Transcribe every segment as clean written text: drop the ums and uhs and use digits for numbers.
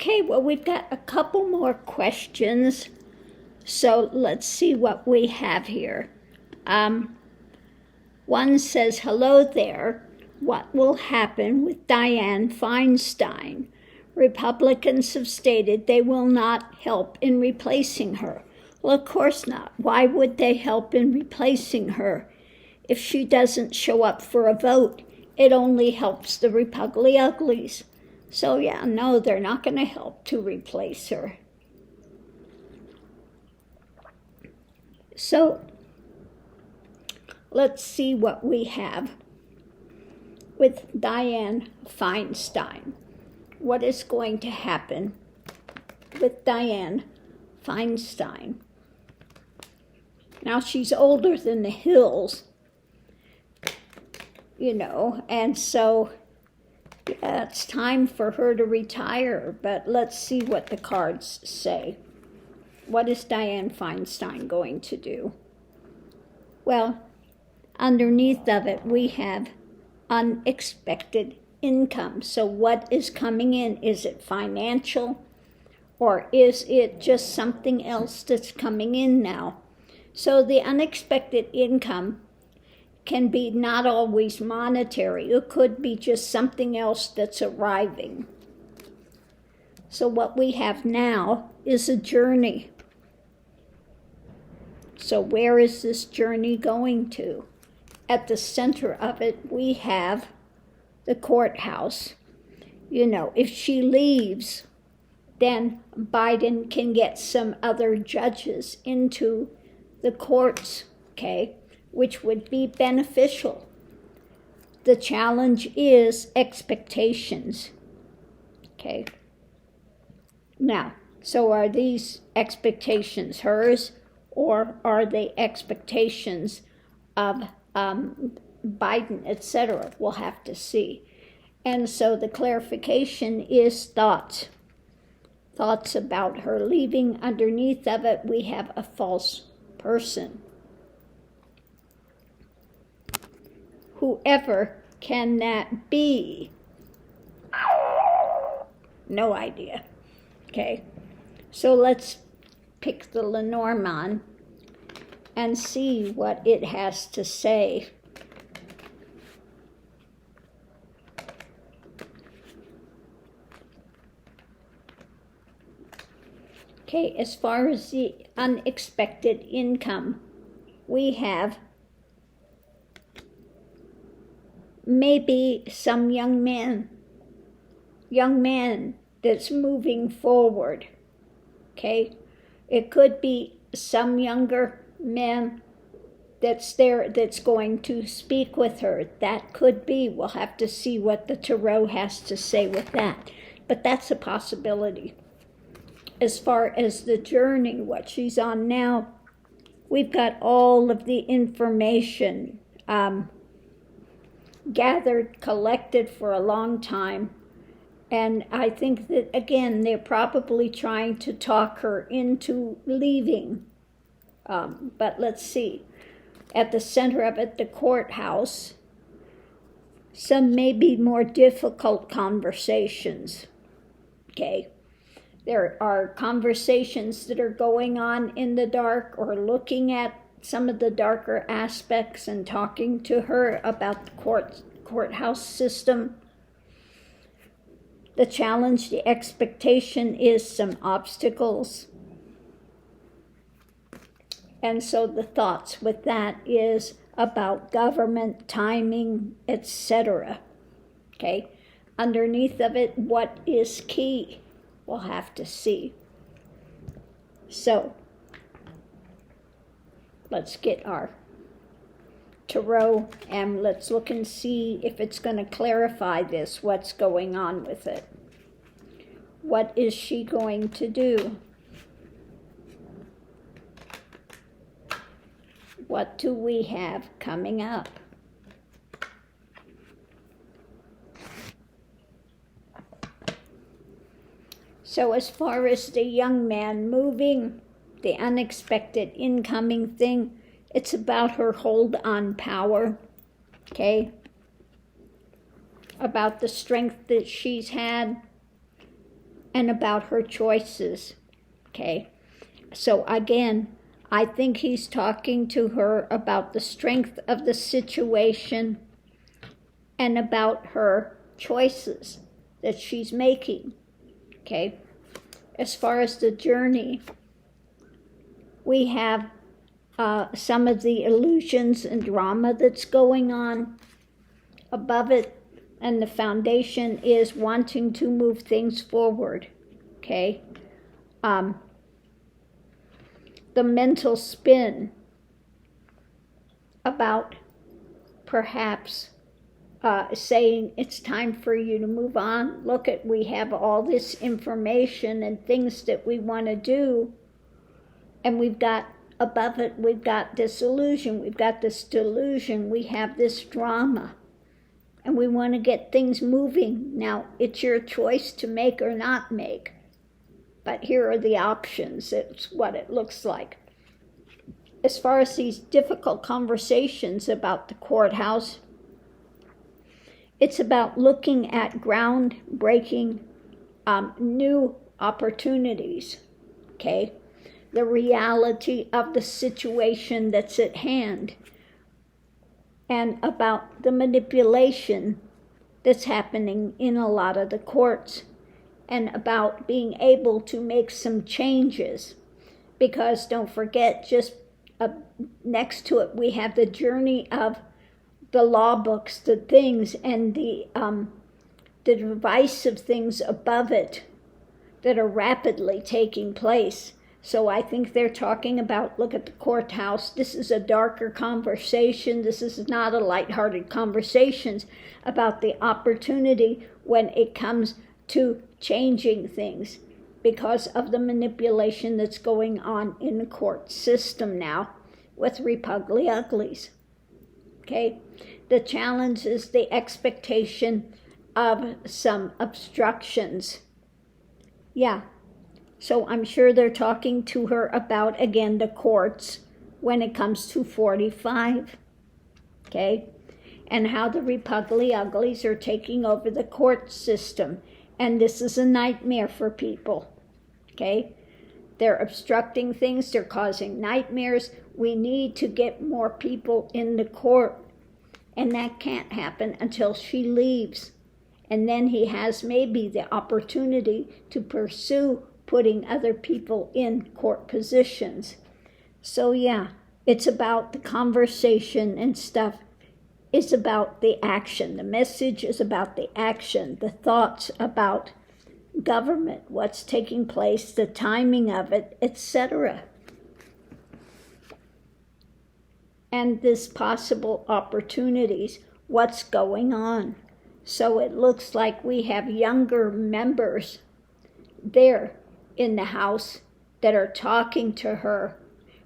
Okay, well, we've got a couple more questions. So let's see what we have here. One says, hello there. What will happen with Dianne Feinstein? Republicans have stated they will not help in replacing her. Well, of course not. Why would they help in replacing her? If she doesn't show up for a vote, it only helps the Republican uglies. So yeah, no, they're not going to help to replace her. So let's see what we have with Dianne Feinstein. What is going to happen with Dianne Feinstein? Now, she's older than the hills, and so yeah, it's time for her to retire, but let's see what the cards say. What is Dianne Feinstein going to do? Well, underneath of it, we have unexpected income. So what is coming in? Is it financial, or is it just something else that's coming in now? So the unexpected income can be not always monetary. It could be just something else that's arriving. So what we have now is a journey. So where is this journey going to? At the center of it, we have the courthouse. If she leaves, then Biden can get some other judges into the courts, okay, which would be beneficial. The challenge is expectations, okay? Now, so are these expectations hers, or are they expectations of Biden, etc.? We'll have to see. And so the clarification is thoughts about her leaving. Underneath of it, we have a false person. Whoever can that be? No idea. Okay, so let's pick the Lenormand and see what it has to say. Okay, as far as the unexpected income, we have maybe some young man that's moving forward, okay? It could be some younger man that's there that's going to speak with her. That could be. We'll have to see what the tarot has to say with that. But that's a possibility. As far as the journey, what she's on now, we've got all of the information gathered, collected for a long time. And I think that, again, they're probably trying to talk her into leaving. But let's see. At the center of it, the courthouse, some maybe more difficult conversations, okay? There are conversations that are going on in the dark, or looking at some of the darker aspects and talking to her about the courthouse system. The challenge, the expectation is some obstacles. And so the thoughts with that is about government, timing, etc. Okay? Underneath of it, what is key? We'll have to see. So, let's get our tarot and let's look and see if it's going to clarify this, what's going on with it. What is she going to do? What do we have coming up? So as far as the young man moving, the unexpected incoming thing, it's about her hold on power, okay? About the strength that she's had. and about her choices. Okay, so again, I think he's talking to her about the strength of the situation and about her choices that she's making. Okay, as far as the journey, we have some of the illusions and drama that's going on above it, and the foundation is wanting to move things forward. Okay, the mental spin about perhaps saying it's time for you to move on. Look at, we have all this information and things that we want to do, and we've got above it, we've got this illusion, we've got this delusion, we have this drama, and we want to get things moving. Now, it's your choice to make or not make, but here are the options. It's what it looks like. As far as these difficult conversations about the courthouse, it's about looking at groundbreaking new opportunities, okay? The reality of the situation that's at hand, and about the manipulation that's happening in a lot of the courts, and about being able to make some changes. Because don't forget, just next to it, we have the journey of the law books, the things, and the divisive things above it that are rapidly taking place. So I think they're talking about, look at the courthouse. This is a darker conversation. This is not a lighthearted conversation about the opportunity when it comes to changing things because of the manipulation that's going on in the court system now with Repugly Uglies. Okay, the challenge is the expectation of some obstructions. Yeah, so I'm sure they're talking to her about, again, the courts when it comes to 45. Okay, and how the Repugly Uglies are taking over the court system. And this is a nightmare for people. Okay, they're obstructing things, they're causing nightmares. We need to get more people in the court, and that can't happen until she leaves. And then he has maybe the opportunity to pursue putting other people in court positions. So yeah, it's about the conversation and stuff. It's about the action. The message is about the action, the thoughts about government, what's taking place, the timing of it, etc. And this possible opportunities, what's going on. So it looks like we have younger members there in the house that are talking to her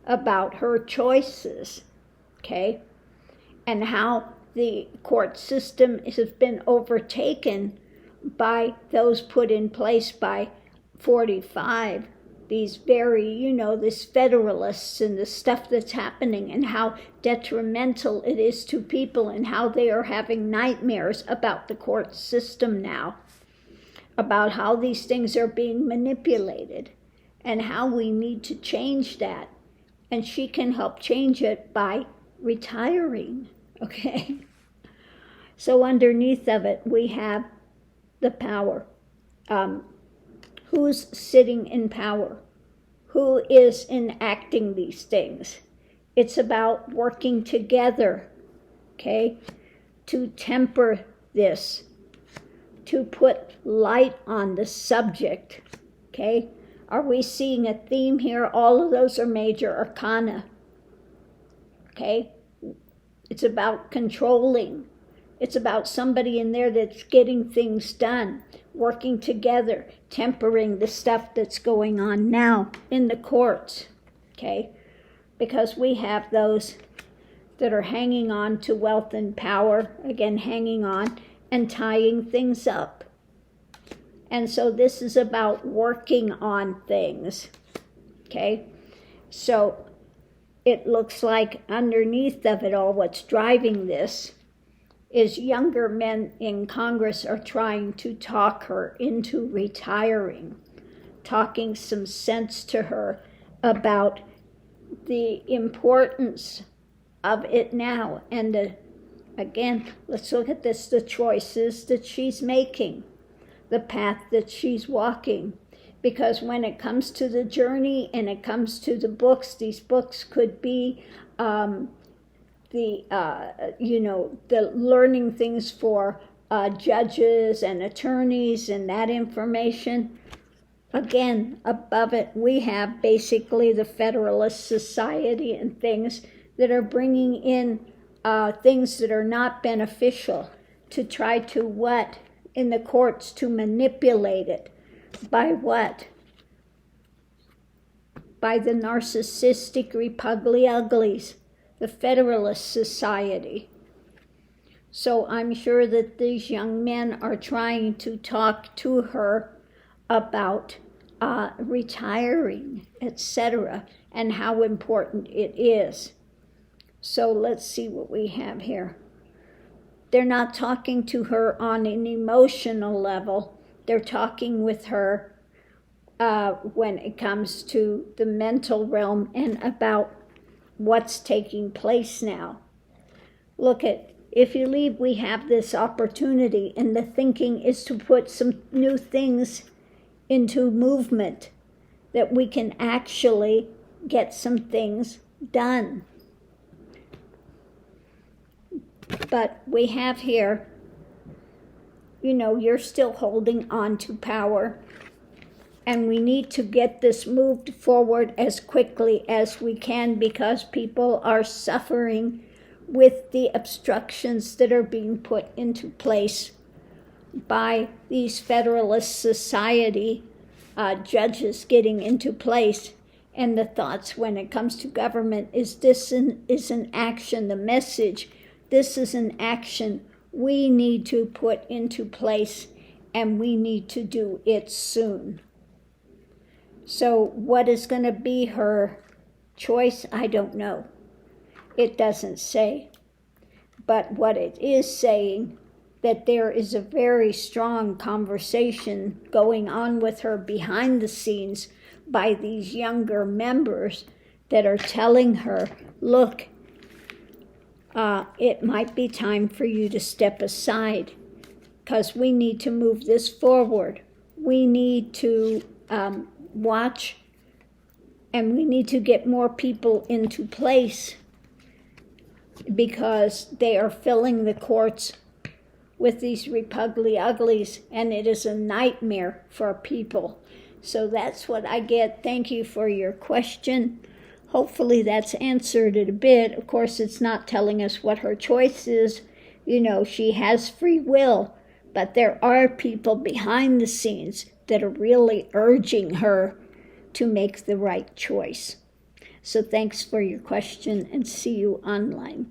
about her choices, okay? And how the court system has been overtaken by those put in place by 45, these very, this federalists and the stuff that's happening, and how detrimental it is to people, and how they are having nightmares about the court system now, about how these things are being manipulated, and how we need to change that. And she can help change it by retiring, okay? So underneath of it, we have the power. Who's sitting in power? Who is enacting these things? It's about working together, okay, to temper this, to put light on the subject, okay? Are we seeing a theme here? All of those are major arcana, okay? It's about controlling. It's about somebody in there that's getting things done, working together, tempering the stuff that's going on now in the courts, okay? Because we have those that are hanging on to wealth and power, again, hanging on and tying things up. And so this is about working on things, okay? So it looks like underneath of it all, what's driving this is younger men in Congress are trying to talk her into retiring, talking some sense to her about the importance of it now. And again, let's look at this, the choices that she's making, the path that she's walking. Because when it comes to the journey and it comes to the books, these books could be the learning things for judges and attorneys and that information. Again, above it, we have basically the Federalist Society and things that are bringing in things that are not beneficial to try to what? In the courts, to manipulate it. By what? By the narcissistic repugly-uglies, the Federalist Society. So I'm sure that these young men are trying to talk to her about retiring, etc., and how important it is. So let's see what we have here. They're not talking to her on an emotional level. They're talking with her when it comes to the mental realm and about what's taking place now. Look at, if you leave, we have this opportunity, and the thinking is to put some new things into movement, that we can actually get some things done. But we have here, you're still holding on to power, and we need to get this moved forward as quickly as we can, because people are suffering with the obstructions that are being put into place by these Federalist Society judges getting into place. And the thoughts when it comes to government is this is an action, the message, this is an action we need to put into place, and we need to do it soon. So what is going to be her choice? I don't know. It doesn't say. But what it is saying, that there is a very strong conversation going on with her behind the scenes by these younger members that are telling her, look, it might be time for you to step aside, because we need to move this forward. We need to watch, and we need to get more people into place, because they are filling the courts with these repugly uglies, and it is a nightmare for people. So that's what I get. Thank you for your question. Hopefully that's answered it a bit. Of course, it's not telling us what her choice is. She has free will, but there are people behind the scenes that are really urging her to make the right choice. So thanks for your question, and see you online.